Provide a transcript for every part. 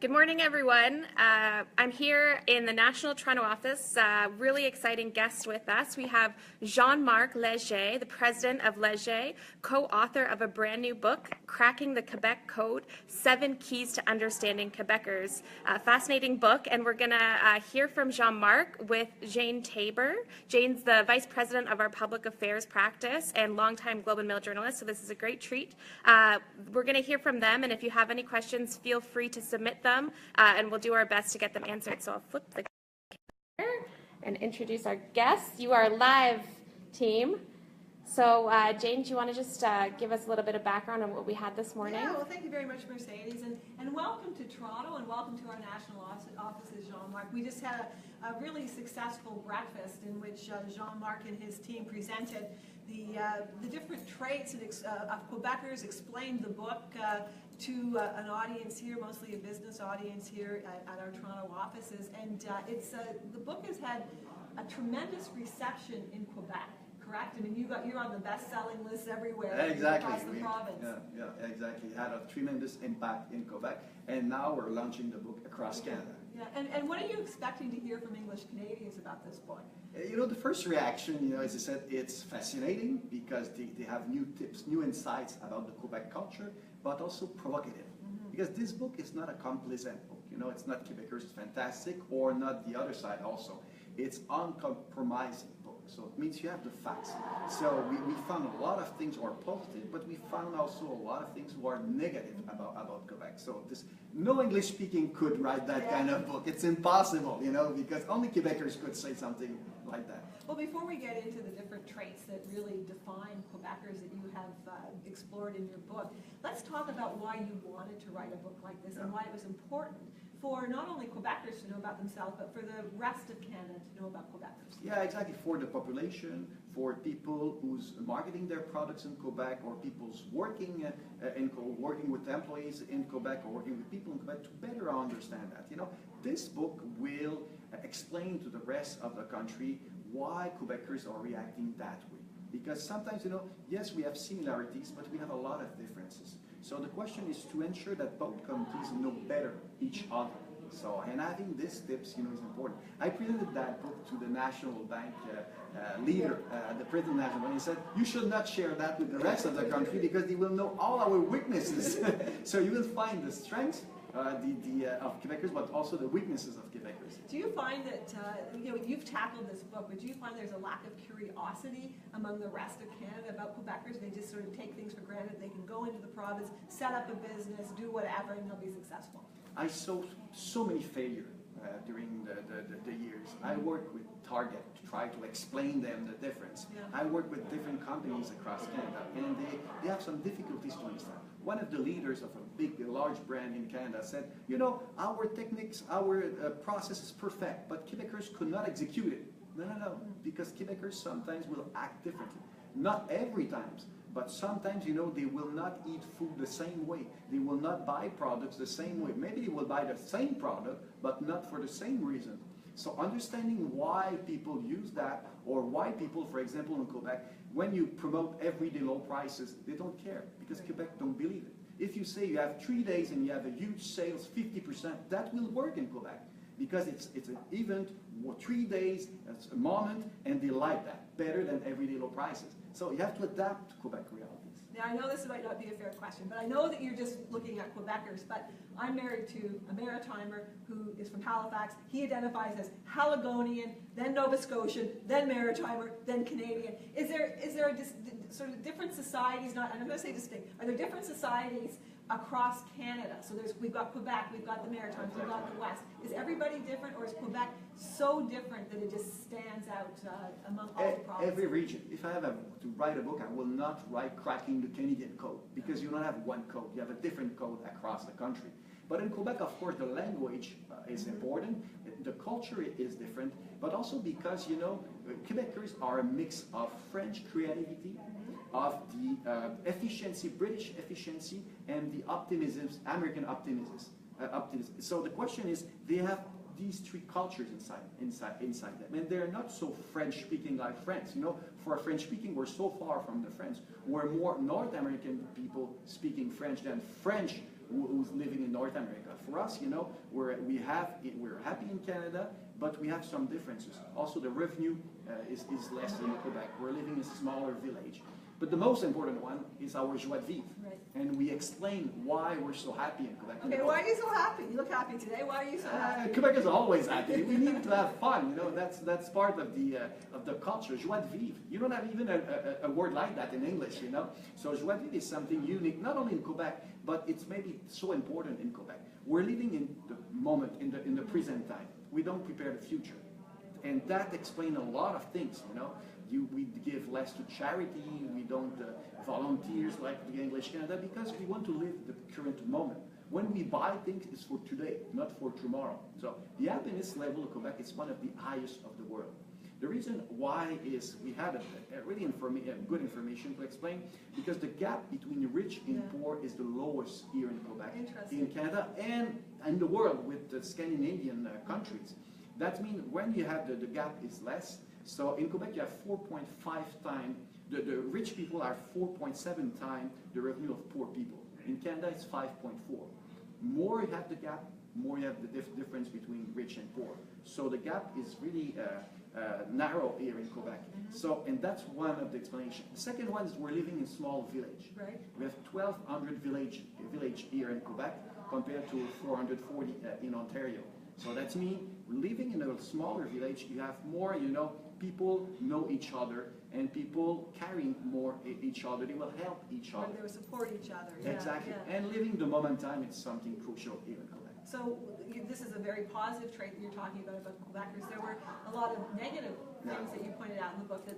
Good morning, everyone. I'm here in the National Toronto office. Really exciting guest with us. We have Jean-Marc Leger, the president of Leger, co-author of a brand new book, Cracking the Quebec Code, 7 Keys to Understanding Quebecers. Fascinating book, and we're going to hear from Jean-Marc with Jane Tabor. Jane's the vice president of our public affairs practice and longtime Globe and Mail journalist, so this is a great treat. We're going to hear from them, and if you have any questions, feel free to submit them. And we'll do our best to get them answered. So I'll flip the camera and introduce our guests. You are live, team. So Jane, do you want to just give us a little bit of background on what we had this morning? Yeah, well, thank you very much, Mercedes, and welcome to Toronto, and welcome to our national offices, Jean-Marc. We just had a really successful breakfast in which Jean-Marc and his team presented the different traits of Quebecers, explained the book to an audience here, mostly a business audience here at our Toronto offices, and the book has had a tremendous reception in Quebec. Correct? I mean, you're on the best-selling list everywhere across the province. Yeah, exactly. It had a tremendous impact in Quebec, and now we're launching the book across Canada. Yeah, and what are you expecting to hear from English Canadians about this book? You know, the first reaction, as I said, it's fascinating because they have new tips, new insights about the Quebec culture, but also provocative. Because this book is not a complacent book. It's not Quebecers fantastic or not the other side also. It's uncompromising. So it means you have the facts. So we found a lot of things are positive, but we found also a lot of things who are negative about Quebec. So no English speaking could write that kind of book. It's impossible, because only Quebecers could say something like that. Well, before we get into the different traits that really define Quebecers that you have explored in your book, let's talk about why you wanted to write a book like this and why it was important for not only Quebecers to know about themselves, but for the rest of Canada to know about Quebecers. Yeah, exactly. For the population, for people who's marketing their products in Quebec, or people's working with employees in Quebec, or working with people in Quebec, to better understand that. This book will explain to the rest of the country why Quebecers are reacting that way. Because sometimes, yes, we have similarities, but we have a lot of differences. So the question is to ensure that both countries know better each other. So, and having these tips, is important. I presented that book to the National Bank leader, the president of the National Bank. He said, you should not share that with the rest of the country because they will know all our weaknesses. So you will find the strengths of Quebecers, but also the weaknesses of Quebecers. Do you find that, you've tackled this book, but do you find there's a lack of curiosity among the rest of Canada about Quebecers? They just sort of take things for granted. They can go into the province, set up a business, do whatever, and they'll be successful. I saw so many failures during the years. I worked with Target to try to explain them the difference. Yeah. I work with different companies across Canada, and they have some difficulties to understand. One of the leaders of a large brand in Canada said, our techniques, our process is perfect, but Quebecers could not execute it. No, because Quebecers sometimes will act differently. Not every time, but sometimes, they will not eat food the same way. They will not buy products the same way. Maybe they will buy the same product, but not for the same reason. So understanding why people use that, or why people, for example, in Quebec, when you promote everyday low prices, they don't care, because Quebec don't believe it. If you say you have 3 days and you have a huge sales, 50%, that will work in Quebec, because it's an event, 3 days, it's a moment, and they like that, better than everyday low prices. So you have to adapt to Quebec realities. Now, I know this might not be a fair question, but I know that you're just looking at Quebecers, but I'm married to a Maritimer who is from Halifax. He identifies as Haligonian, then Nova Scotian, then Maritimer, then Canadian. Is there a sort of different societies, I'm going to say distinct, are there different societies across Canada? So we've got Quebec, we've got the Maritimes, we've got the West. Is everybody different, or is Quebec so different that it just stands out among all the provinces? Every region. If I have to write a book, I will not write Cracking the Canadian Code, because you don't have one code. You have a different code across the country. But in Quebec, of course, the language is important. The culture is different, but also because, Quebecers are a mix of French creativity, of the efficiency, British efficiency, and the optimism, American optimism. So the question is, they have these 3 cultures inside them, and they're not so French-speaking like France. For French-speaking, we're so far from the French. We're more North American people speaking French than French who's living in North America. For us, we're happy in Canada, but we have some differences. Also, the revenue is less in Quebec. We're living in a smaller village. But the most important one is our joie de vivre. Right. And we explain why we're so happy in Quebec. Okay, why are you so happy? You look happy today. Why are you so happy? Quebec is always happy. We need to have fun. That's part of the culture. Joie de vivre. You don't have even a word like that in English. So joie de vivre is something unique, not only in Quebec, but it's maybe so important in Quebec. We're living in the moment, in the present time. We don't prepare the future, and that explains a lot of things. We give less to charity. We don't volunteers like the English Canada because we want to live the current moment. When we buy things, it's for today, not for tomorrow. So the happiness level of Quebec is one of the highest of the world. The reason why is we have a really good information to explain, because the gap between rich and poor is the lowest here in Quebec, in Canada, and in the world with the Scandinavian countries. That means when you have the gap is less. So in Quebec, you have 4.5 times, the rich people are 4.7 times the revenue of poor people. In Canada, it's 5.4. More you have the gap, more you have the difference between rich and poor. So the gap is really narrow here in Quebec. So, and that's one of the explanations. The second one is we're living in a small village. Right. We have 1,200 village here in Quebec compared to 440 in Ontario. So that's me living in a smaller village. You have more, people know each other, and people carrying more each other. They will help each other. They will support each other. Yeah, exactly. Yeah. And living the moment in time is something crucial here in Quebec. So this is a very positive trait that you're talking about Quebecers. There were a lot of negative things that you pointed out in the book, that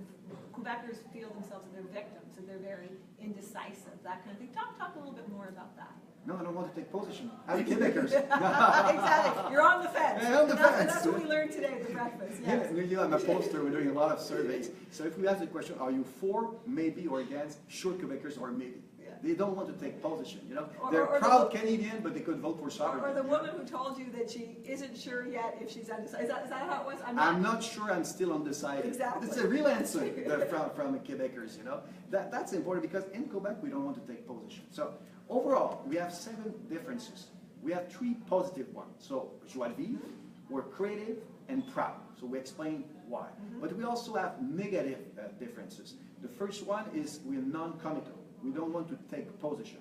Quebecers feel themselves that they're victims, and they're very indecisive, that kind of thing. Talk a little bit more about that. No, I don't want to take position. I'm Quebecers. Exactly. You're on the fence. I'm on the fence. That's what we learned today at the breakfast. Yes. Yeah, I'm a pollster. We're doing a lot of surveys. So if we ask the question, are you for, maybe, or against? Sure, Quebecers are maybe. Yeah. They don't want to take position. They're proud Canadian, but they could vote for sovereignty. Or the woman who told you that she isn't sure yet if she's undecided. Is that how it was? I'm not sure. I'm still undecided. Exactly. It's a real answer from Quebecers. That's important because in Quebec we don't want to take position. So overall, we have 7 differences. We have 3 positive ones. So, joie de vivre, we're creative and proud. So we explain why. But we also have negative differences. The first one is we're non-committal. We don't want to take position.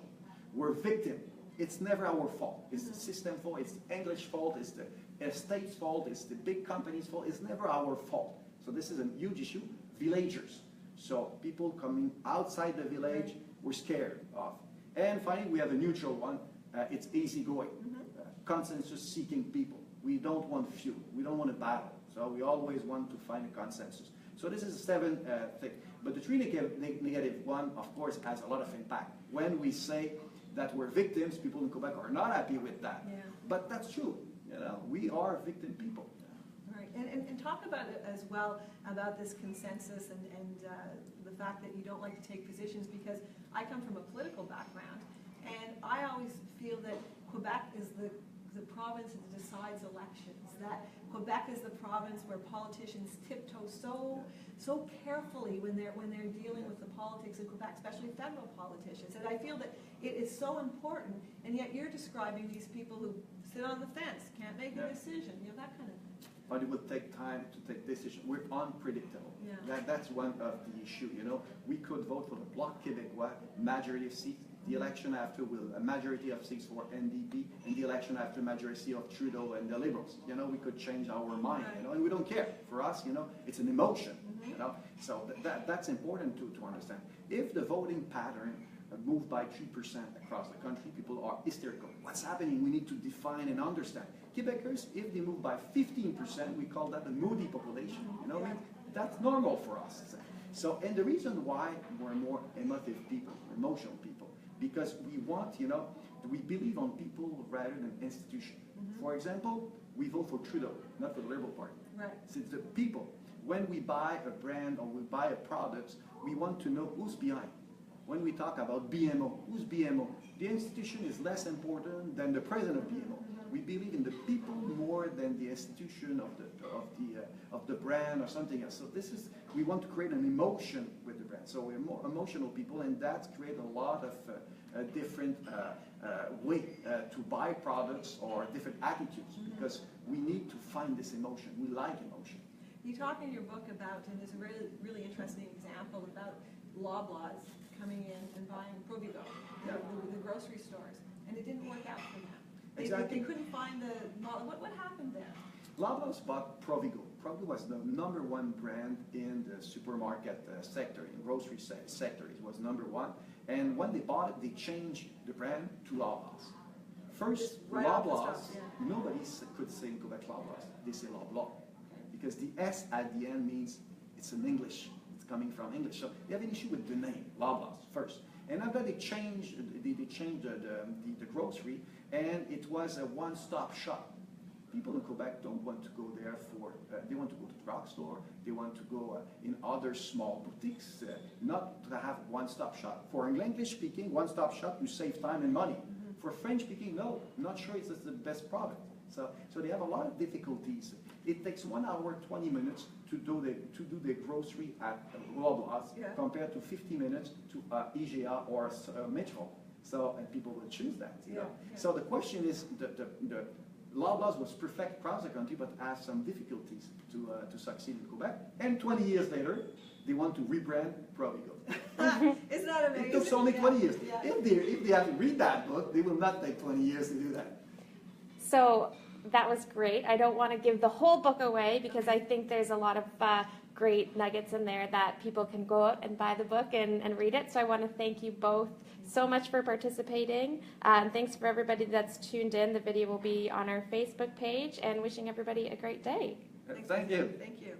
We're victim. It's never our fault. It's the system fault. It's the English fault. It's the estate's fault. It's the big company's fault. It's never our fault. So this is a huge issue. Villagers. So people coming outside the village, we're scared of. And finally, we have a neutral one. It's easygoing, consensus-seeking people. We don't want feud. We don't want a battle. So we always want to find a consensus. So this is 7 things. But the 3 negative one, of course, has a lot of impact. When we say that we're victims, people in Quebec are not happy with that. Yeah. But that's true. We are victim people. Right. And talk about it as well, about this consensus and the fact that you don't like to take positions, because I come from a political background, and I always feel that Quebec is the province that decides elections, that Quebec is the province where politicians tiptoe so carefully when they're dealing with the politics of Quebec, especially federal politicians. And I feel that it is so important, and yet you're describing these people who sit on the fence, can't make a decision, that kind of thing. But it would take time to take decisions. We're unpredictable. Yeah. That's one of the issue. We could vote for the Bloc Québécois, majority of seats. The election after will a majority of seats for NDP, and the election after majority of Trudeau and the Liberals. We could change our mind. And we don't care. For us, it's an emotion. So that's important to understand. If the voting pattern moved by 3% across the country, people are hysterical. What's happening? We need to define and understand. Quebecers, if they move by 15%, we call that a moody population. That's normal for us. So, and the reason why we're more emotive people, emotional people, because we want, we believe on people rather than institutions. For example, we vote for Trudeau, not for the Liberal Party. Right. So it's the people. When we buy a brand or we buy a product, we want to know who's behind. When we talk about BMO, who's BMO? The institution is less important than the president of BMO. We believe in the people more than the institution of the brand or something else. So we want to create an emotion with the brand. So we're more emotional people, and that creates a lot of a different way to buy products or different attitudes, because we need to find this emotion. We like emotion. You talk in your book about, and there's a really, really interesting example about Loblaws coming in and buying Provigo, the grocery stores, and it didn't work out for them. Exactly. They couldn't find the model. What happened there? Loblaws bought Provigo. Provigo was the #1 brand in the supermarket sector, in grocery sector. It was #1. And when they bought it, they changed the brand to Loblaws. First, Right off the Loblaws, top, nobody could say in Quebec Loblaws. They say Loblaw. Because the S at the end means it's in English. It's coming from English. So they have an issue with the name, Loblaws, first. And after they changed the grocery, and it was a one-stop shop. People in Quebec don't want to go there for, they want to go to the drugstore, they want to go in other small boutiques, not to have one-stop shop. For English speaking, one-stop shop, you save time and money. For French speaking, no, I'm not sure it's the best product. So they have a lot of difficulties. It takes 1 hour, 20 minutes to do the grocery at Loblaws compared to 50 minutes to IGA or Metro. So, and people will choose that. You know? So the question is, the Loblaws was perfect across the country, but has some difficulties to succeed in Quebec. And 20 years later, they want to rebrand Provigo. Isn't that amazing? It took only 20 years. If they have to read that book, they will not take 20 years to do that. So that was great. I don't want to give the whole book away because I think there's a lot of great nuggets in there that people can go out and buy the book and read it. So I want to thank you both so much for participating. And thanks for everybody that's tuned in. The video will be on our Facebook page, and wishing everybody a great day. Thank you. Thank you.